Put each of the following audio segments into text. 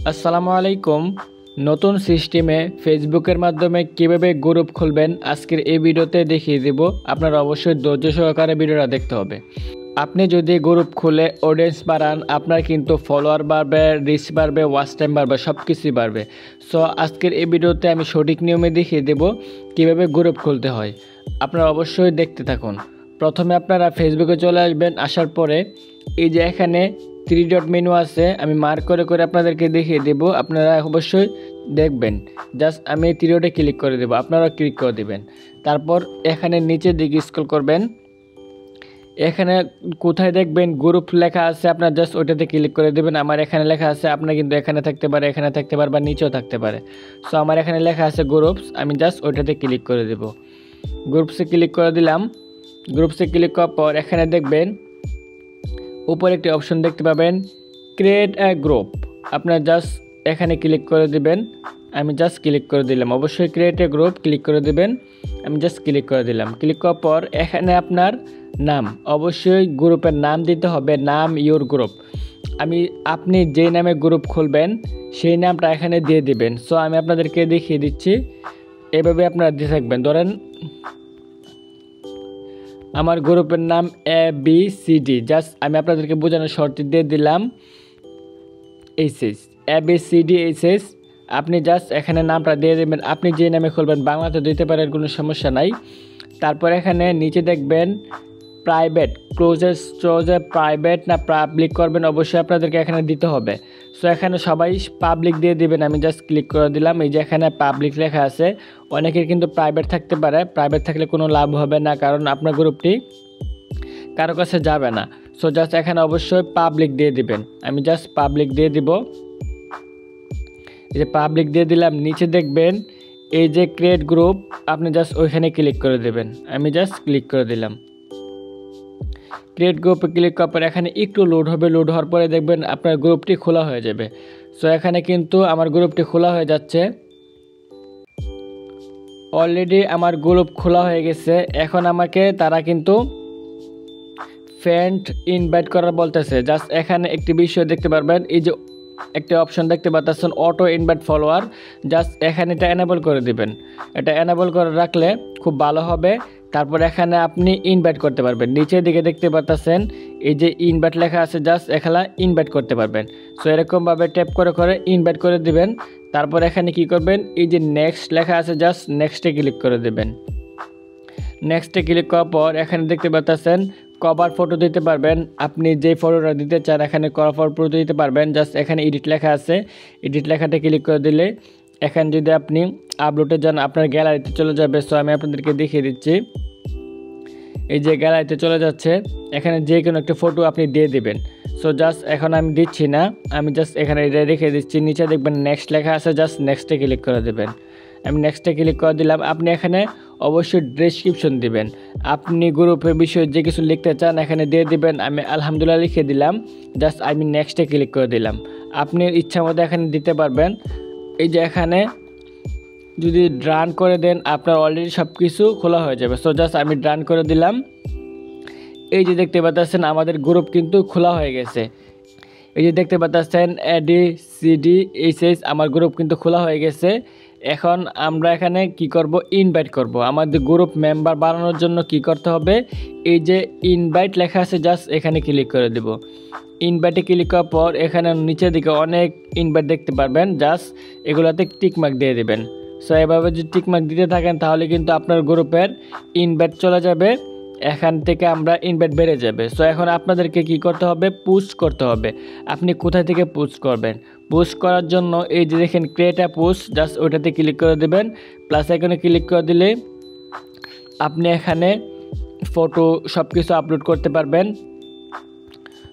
আসসালামু আলাইকুম। নতুন সিস্টেমে ফেসবুকের মাধ্যমে কিভাবে গ্রুপ খুলবেন আজকের এই ভিডিওতে দেখিয়ে দেব। আপনার অবশ্যই ধৈর্য সহকারে ভিডিওটা দেখতে হবে। আপনি যদি গ্রুপ খুলে অডিয়েন্স বাড়ান, আপনার কিন্তু ফলোয়ার বাড়বে, রিচ বাড়বে, ওয়াচ টাইম বাড়বে, সব কিছুই বাড়বে। সো আজকের এই ভিডিওতে আমি সঠিক নিয়মে দেখিয়ে দেব কিভাবে গ্রুপ খুলতে হয়। আপনারা অবশ্যই দেখতে থাকুন। প্রথমে আপনারা ফেসবুকে চলে আসবেন। আসার পরে এই যে এখানে 3 ডট মেনু আছে, আমি মার্ক করে করে আপনাদেরকে দেখিয়ে দেব। আপনারা অবশ্যই দেখবেন। জাস্ট আমি 3 ডটে ক্লিক করে দেব, আপনারা ক্লিক করে দেবেন। তারপর এখানে নিচের দিকে স্ক্রল করবেন। এখানে কোথায় দেখবেন গ্রুপ লেখা আছে, আপনার জাস্ট ওইটাতে ক্লিক করে দেবেন। আমার এখানে লেখা আছে, আপনার কিন্তু এখানে থাকতে পারে, এখানে থাকতে পারে, বা নিচেও থাকতে পারে। সো আমার এখানে লেখা আছে গ্রুপস, আমি জাস্ট ওইটাতে ক্লিক করে দেব। গ্রুপসে ক্লিক করে দিলাম। গ্রুপসে ক্লিক করার পর এখানে দেখবেন উপরে একটি অপশন দেখতে পাবেন, ক্রিয়েট এ গ্রুপ। আপনার জাস্ট এখানে ক্লিক করে দিবেন। আমি জাস্ট ক্লিক করে দিলাম। অবশ্যই ক্রিয়েট এ গ্রুপ ক্লিক করে দিবেন। আমি জাস্ট ক্লিক করে দিলাম। ক্লিক করার পর এখানে আপনার নাম, অবশ্যই গ্রুপের নাম দিতে হবে, নাম ইওর গ্রুপ। আপনি যেই নামে গ্রুপ খুলবেন সেই নামটা এখানে দিয়ে দিবেন। সো আমি আপনাদেরকে দেখিয়ে দিচ্ছি, এভাবে আপনারা দিয়ে থাকবেন। ধরেন আমার গ্রুপের নাম ABCD, জাস্ট আমি আপনাদেরকে বোঝানোর শর্তে দিয়ে দিলাম এইচএস, ABCD এইচএস। আপনি জাস্ট এখানে নামটা দিয়ে দেবেন। আপনি যে নামে খুলবেন বাংলাতে দিতে পারেন, কোনো সমস্যা নাই। তারপর এখানে নিচে দেখবেন প্রাইভেট, ক্লোজে প্রাইভেট না পাবলিক করবেন, অবশ্যই আপনাদেরকে এখানে দিতে হবে। সো এখানে সবাই পাবলিক দিয়ে দিবেন। আমি জাস্ট ক্লিক করে দিলাম। এই যে এখানে পাবলিক লেখা আছে, অনেকের কিন্তু প্রাইভেট থাকতে পারে। প্রাইভেট থাকলে কোনো লাভ হবে না, কারণ আপনার গ্রুপটি কারো কাছে যাবে না। সো জাস্ট এখানে অবশ্যই পাবলিক দিয়ে দিবেন। আমি জাস্ট পাবলিক দিয়ে দিব। এই যে পাবলিক দিয়ে দিলাম। নিচে দেখবেন এই যে ক্রিয়েট গ্রুপ, আপনি জাস্ট ওইখানে ক্লিক করে দেবেন। আমি জাস্ট ক্লিক করে দিলাম। ক্রিয়েট গ্রুপে ক্লিক করার পর এখানে একটু লোড হবে। লোড হওয়ার পরে দেখবেন আপনার গ্রুপটি খোলা হয়ে যাবে। সো এখানে কিন্তু আমার গ্রুপটি খোলা হয়ে যাচ্ছে। অলরেডি আমার গ্রুপ খোলা হয়ে গেছে। এখন আমাকে তারা কিন্তু ফ্রেন্ড ইনভাইট করার বলতেছে। জাস্ট এখানে একটি বিষয় দেখতে পারবেন, এই যে একটা অপশন দেখতে পাচ্ছেন অটো ইনভাইট ফলোয়ার, জাস্ট এখানে এটা এনেবল করে দিবেন। এটা এনেবল করে রাখলে খুব ভালো হবে। তারপর এখানে আপনি ইনভাইট করতে পারবেন। নিচের দিকে দেখতে পাচ্ছেন এই যে ইনভাইট লেখা আছে, জাস্ট এখানে ইনভাইট করতে পারবেন। সো এরকমভাবে ট্যাপ করে করে ইনভাইট করে দিবেন। তারপর এখানে কি করবেন, এই যে নেক্সট লেখা আছে, জাস্ট নেক্সটে ক্লিক করে দেবেন। নেক্সটে ক্লিক করার পর এখানে দেখতে পাচ্ছেন কভার ফটো দিতে পারবেন। আপনি যে ফটোটা দিতে চান এখানে কভার ফটো দিতে পারবেন। জাস্ট এখানে এডিট লেখা আছে, এডিট লেখাটা ক্লিক করে দিলে এখানে যদি আপনি আপলোডে যান আপনার গ্যালারিতে চলে যাবে। সো আমি আপনাদেরকে দেখিয়ে দিচ্ছি। এই যে গ্যালারিতে চলে যাচ্ছে, এখানে যে কোনো একটা ফটো আপনি দিয়ে দিবেন। সো জাস্ট এখন আমি দিচ্ছি না, আমি জাস্ট এখানে রেখে দিচ্ছি। নিচে দেখবেন নেক্সট লেখা আছে, জাস্ট নেক্সটে ক্লিক করে দেবেন। আমি নেক্সটে ক্লিক করে দিলাম। আপনি এখানে অবশ্যই ডেসক্রিপশন দিবেন। আপনি গ্রুপের বিষয়ে যে কিছু লিখতে চান এখানে দিয়ে দিবেন। আমি আলহামদুলিল্লাহ লিখে দিলাম। জাস্ট আমি নেক্সটে ক্লিক করে দিলাম। আপনি ইচ্ছা মতো এখানে দিতে পারবেন। এই যে এখানে যদি রান করে দেন আপনার অলরেডি সব কিছু খোলা হয়ে যাবে। সো জাস্ট আমি রান করে দিলাম। এই যে দেখতে পাচ্ছেন আমাদের গ্রুপ কিন্তু খোলা হয়ে গেছে। এই যে দেখতে পাচ্ছেন ABCDHS, আমার গ্রুপ কিন্তু খোলা হয়ে গেছে। এখন আমরা এখানে কি করব, ইনভাইট করব। আমাদের গ্রুপ মেম্বার বানানোর জন্য কি করতে হবে, এই যে ইনভাইট লেখা আছে, জাস্ট এখানে ক্লিক করে দেব। ইনভাইটে ক্লিক করার পর এখানে নিচের দিকে অনেক ইনভাইট দেখতে পারবেন, জাস্ট এগুলোতে টিকমার্ক দিয়ে দেবেন। সো এভাবে যদি টিকমার্ক দিতে থাকেন তাহলে কিন্তু আপনার গ্রুপের ইনভাইট চলে যাবে, এখান থেকে আমরা ইনভাইট বেড়ে যাবে। সো এখন আপনাদেরকে কি করতে হবে, পোস্ট করতে হবে। আপনি কোথা থেকে পোস্ট করবেন, পোস্ট করার জন্য এই যে দেখেন ক্রিয়েট আ পোস্ট, জাস্ট ওইটাতে ক্লিক করে দেবেন। প্লাস এখানে ক্লিক করে দিলে আপনি এখানে ফটো সব কিছু আপলোড করতে পারবেন।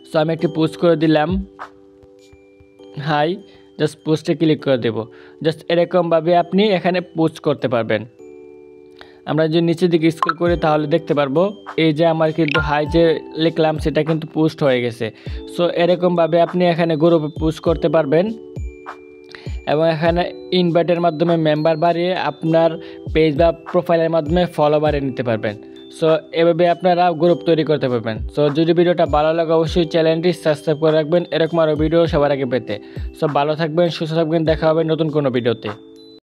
সো আমি একটি পোস্ট করে দিলাম, হাই, জাস্ট পোস্টে ক্লিক করে দেব। জাস্ট এরকমভাবে আপনি এখানে পোস্ট করতে পারবেন। আমরা যদি নিচের দিকে স্ক্রল করি তাহলে দেখতে পারবো এই যে আমার কিন্তু হাই যে লিখলাম সেটা কিন্তু পোস্ট হয়ে গেছে। সো এরকমভাবে আপনি এখানে গ্রুপে পোস্ট করতে পারবেন এবং এখানে ইনভাইটের মাধ্যমে মেম্বার বাড়িয়ে আপনার পেজ বা প্রোফাইলের মাধ্যমে ফলো বাড়িয়ে নিতে পারবেন। সো এভাবে আপনারা গ্রুপ তৈরি করতে পারবেন। সো যদি ভিডিওটা ভালো লাগে অবশ্যই চ্যানেলটি সাবস্ক্রাইব করে রাখবেন এরকম আরও ভিডিও সবার আগে পেতে। সো ভালো থাকবেন, সুস্থ থাকবেন, দেখা হবে নতুন কোনো ভিডিওতে।